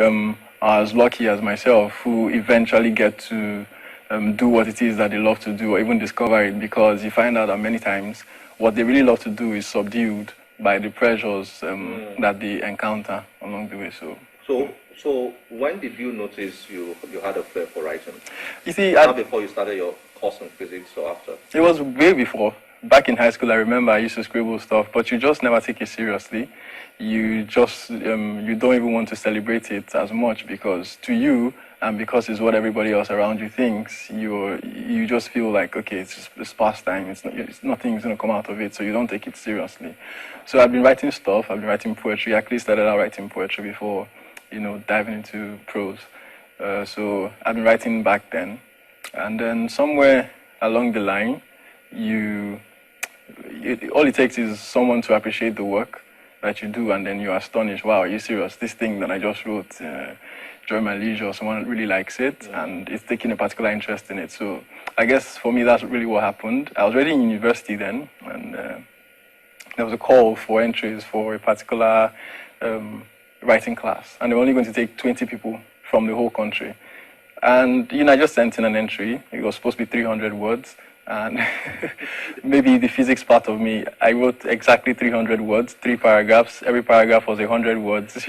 are as lucky as myself who eventually get to do what it is that they love to do, or even discover it, because you find out that many times what they really love to do is subdued by the pressures that they encounter along the way. So when did you notice you had a flair for writing? You see, before you started your course in physics or after? It was way before. Back in high school, I remember I used to scribble stuff, but you just never take it seriously. You just, you don't even want to celebrate it as much, because to you, and because it's what everybody else around you thinks, you just feel like, okay, it's pastime, nothing's going to come out of it, so you don't take it seriously. So I've been writing stuff, I've been writing poetry. I actually started out writing poetry before, diving into prose. So I've been writing back then. And then somewhere along the line, all it takes is someone to appreciate the work that you do, and then you're astonished. Wow, are you serious? This thing that I just wrote during my leisure, someone really likes it, and it's taking a particular interest in it. So I guess for me, that's really what happened. I was already in university then, and there was a call for entries for a particular writing class, and they were only going to take 20 people from the whole country. And, I just sent in an entry. It was supposed to be 300 words. And maybe the physics part of me, I wrote exactly 300 words, 3 paragraphs. Every paragraph was 100 words.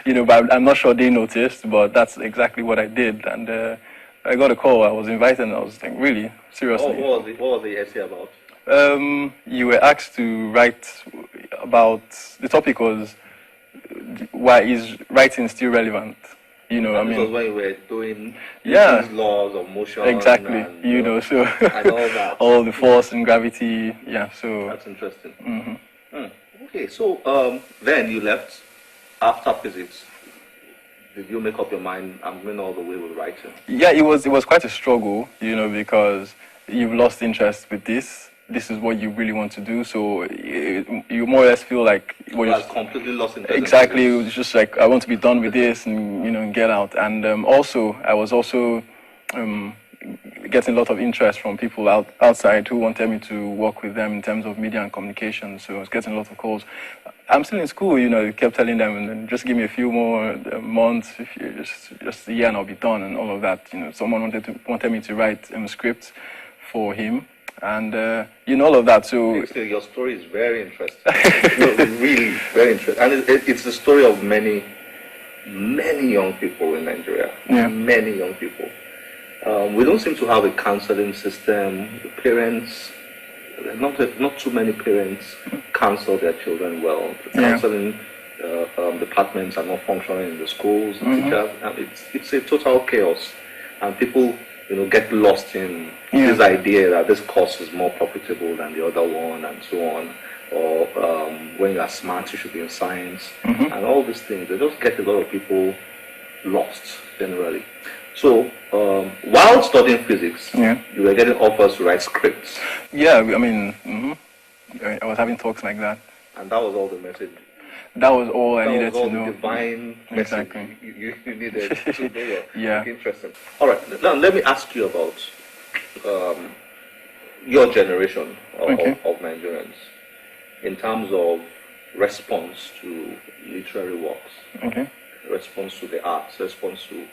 But I'm not sure they noticed, but that's exactly what I did. And I got a call. I was invited, and I was like, really? Seriously? What was the essay about? You were asked to write about, the topic was, why is writing still relevant? This was when you were doing laws of motion. Exactly. And, so and all that. all the force and gravity. Yeah. So that's interesting. Okay. So then you left after physics. Did you make up your mind? I'm going all the way with writing. Yeah, it was quite a struggle. Because you've lost interest with this. This is what you really want to do, so you more or less feel like you're completely lost interest. Exactly, it was just like I want to be done with this and get out. And also, I was also getting a lot of interest from people outside who wanted me to work with them in terms of media and communication. So I was getting a lot of calls. I'm still in school, I kept telling them, and just give me a few more months, if you just a year, and I'll be done, and all of that. Someone wanted me to write scripts for him. And all of that. So your story is very interesting. Really very interesting, and it's the story of many young people in Nigeria. Yeah. Many young people. We don't seem to have a counseling system. The parents, not too many parents counsel their children well. The counseling departments are not functioning in the schools. Teachers, and it's a total chaos, and people get lost in this idea that this course is more profitable than the other one, and so on. Or when you are smart, you should be in science, and all these things. They just get a lot of people lost generally. So while studying physics, you were getting offers to write scripts. Yeah, I was having talks like that. And that was all the message. That was all I needed to know. Divine message you needed to know. Yeah. Interesting. All right. Now let me ask you about your generation of Nigerians in terms of response to literary works, response to the arts, response to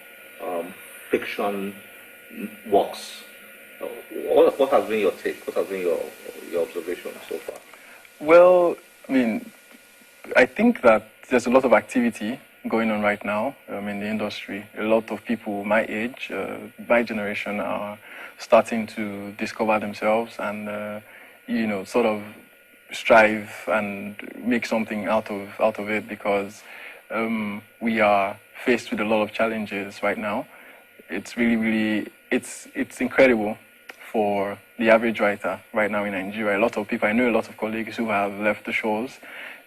fiction works. What has been your take? What has been your observation so far? Well, I think that there's a lot of activity going on right now in the industry. A lot of people my age, my generation, are starting to discover themselves and, sort of strive and make something out of it, because we are faced with a lot of challenges right now. It's really, it's incredible for the average writer right now in Nigeria. I know a lot of colleagues who have left the shores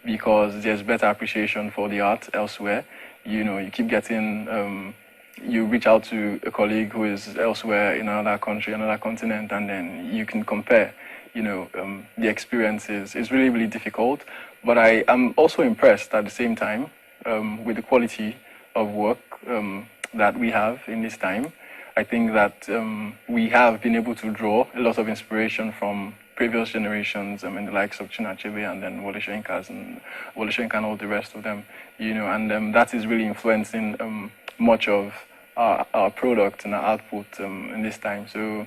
because there's better appreciation for the art elsewhere. You keep getting, you reach out to a colleague who is elsewhere in another country, another continent, and then you can compare, the experiences. It's really, really difficult. But I am also impressed at the same time with the quality of work that we have in this time. I think that we have been able to draw a lot of inspiration from previous generations, I mean, the likes of Chinachebe and then Wole Soyinka and all the rest of them, and that is really influencing much of our product and our output in this time. So,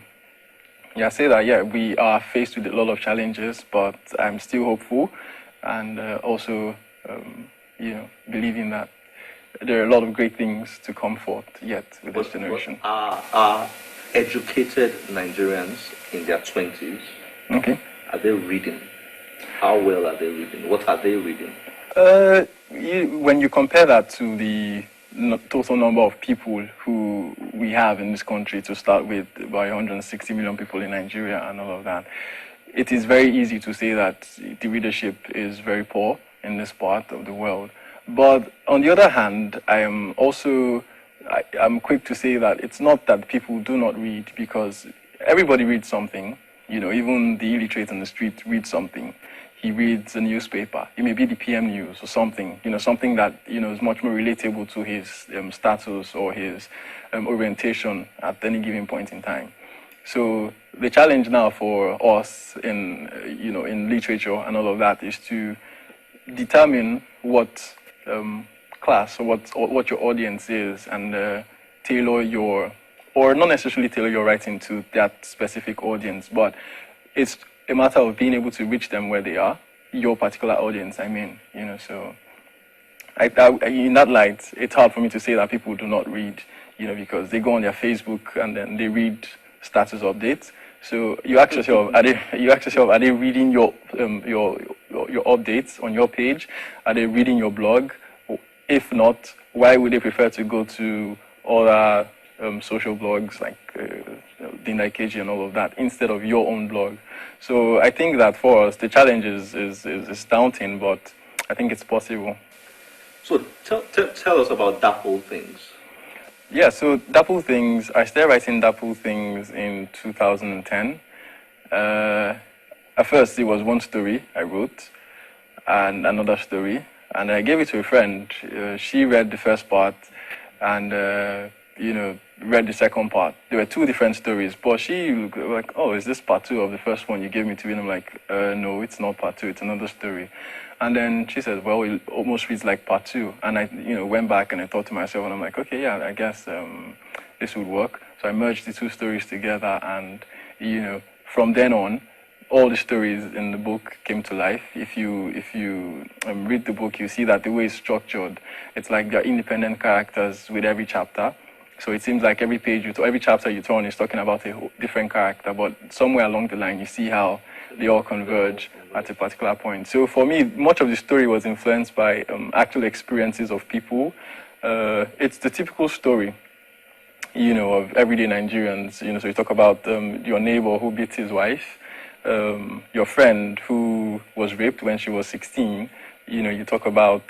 yeah, I say that, yeah, we are faced with a lot of challenges, but I'm still hopeful and also, believing that there are a lot of great things to come forth yet with this generation. Are educated Nigerians in their 20s, okay, are they reading? How well are they reading? What are they reading? When you compare that to the total number of people who we have in this country to start with, about 160 million people in Nigeria and all of that, it is very easy to say that the readership is very poor in this part of the world. But on the other hand, I'm quick to say that it's not that people do not read, because everybody reads something. Even the illiterate on the street reads something. He reads a newspaper. It may be the PM News or something, something that, is much more relatable to his status or his orientation at any given point in time. So the challenge now for us in literature and all of that is to determine what class or what your audience is, and tailor or not necessarily tailor your writing to that specific audience, but it's a matter of being able to reach them where they are, your particular audience, I mean, so in that light, it's hard for me to say that people do not read, because they go on their Facebook and then they read status updates. So you ask yourself, are they reading your updates on your page? Are they reading your blog? If not, why would they prefer to go to other social blogs like Dinda KG and all of that instead of your own blog? So I think that for us, the challenge is daunting, but I think it's possible. So tell us about Dappled Things. Yeah, so Dappled Things, I started writing Dappled Things in 2010. At first, it was one story I wrote and another story, and I gave it to a friend. She read the first part and, read the second part. There were two different stories, but she was like, oh, is this part two of the first one you gave me to read? And I'm like, no, it's not part two, it's another story. And then she said, well, it almost reads like part two. And I, went back and I thought to myself, and I'm like, okay, yeah, I guess this would work. So I merged the two stories together, and, from then on, all the stories in the book came to life. If you read the book, you see that the way it's structured, it's like they're independent characters with every chapter. So it seems like every chapter you turn is talking about a different character, but somewhere along the line you see how they all converge at a particular point. So for me, much of the story was influenced by actual experiences of people. It's the typical story, of everyday Nigerians. So you talk about your neighbor who beat his wife, your friend who was raped when she was 16. You talk about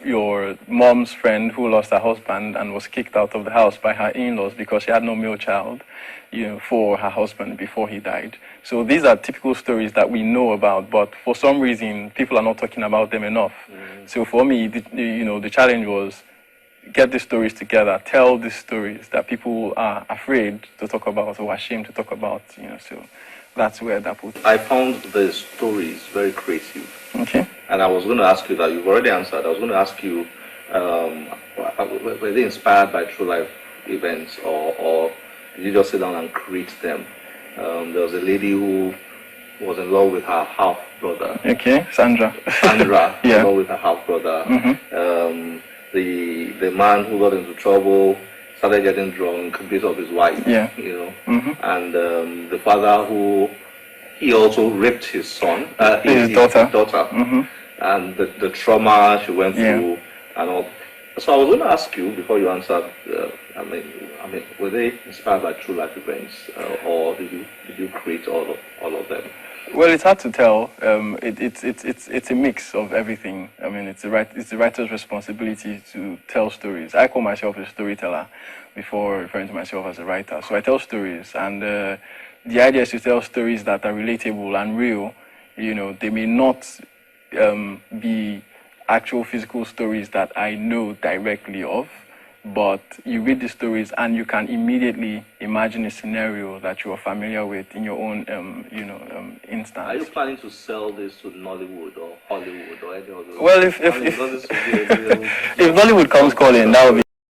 your mom's friend who lost her husband and was kicked out of the house by her in-laws because she had no male child, for her husband before he died. So these are typical stories that we know about, but for some reason, people are not talking about them enough. So for me, the challenge was get these stories together, tell these stories that people are afraid to talk about or ashamed to talk about, so that's where that put. I found the stories very creative. Okay. And I was going to ask you that. You've already answered. I was going to ask you, were they inspired by true life events, or did you just sit down and create them? There was a lady who was in love with her half brother. Okay, Sandra. Sandra, yeah. in love with her half brother. Mm-hmm. The man who got into trouble started getting drunk because of his wife. Yeah. Mm-hmm. And the father who he also raped his son, his daughter. Mm-hmm. And the trauma she went through and all. So I was going to ask you before you answered. I mean, were they inspired by true life events, or did you create all of them? Well, it's hard to tell. It's a mix of everything. I mean, it's the writer's responsibility to tell stories. I call myself a storyteller before referring to myself as a writer. So I tell stories, and the idea is to tell stories that are relatable and real. They may not be actual physical stories that I know directly of, but you read the stories and you can immediately imagine a scenario that you are familiar with in your own, instance. Are you planning to sell this to Nollywood or Hollywood or any other? Well, if because this would be a real if Bollywood comes calling, that would be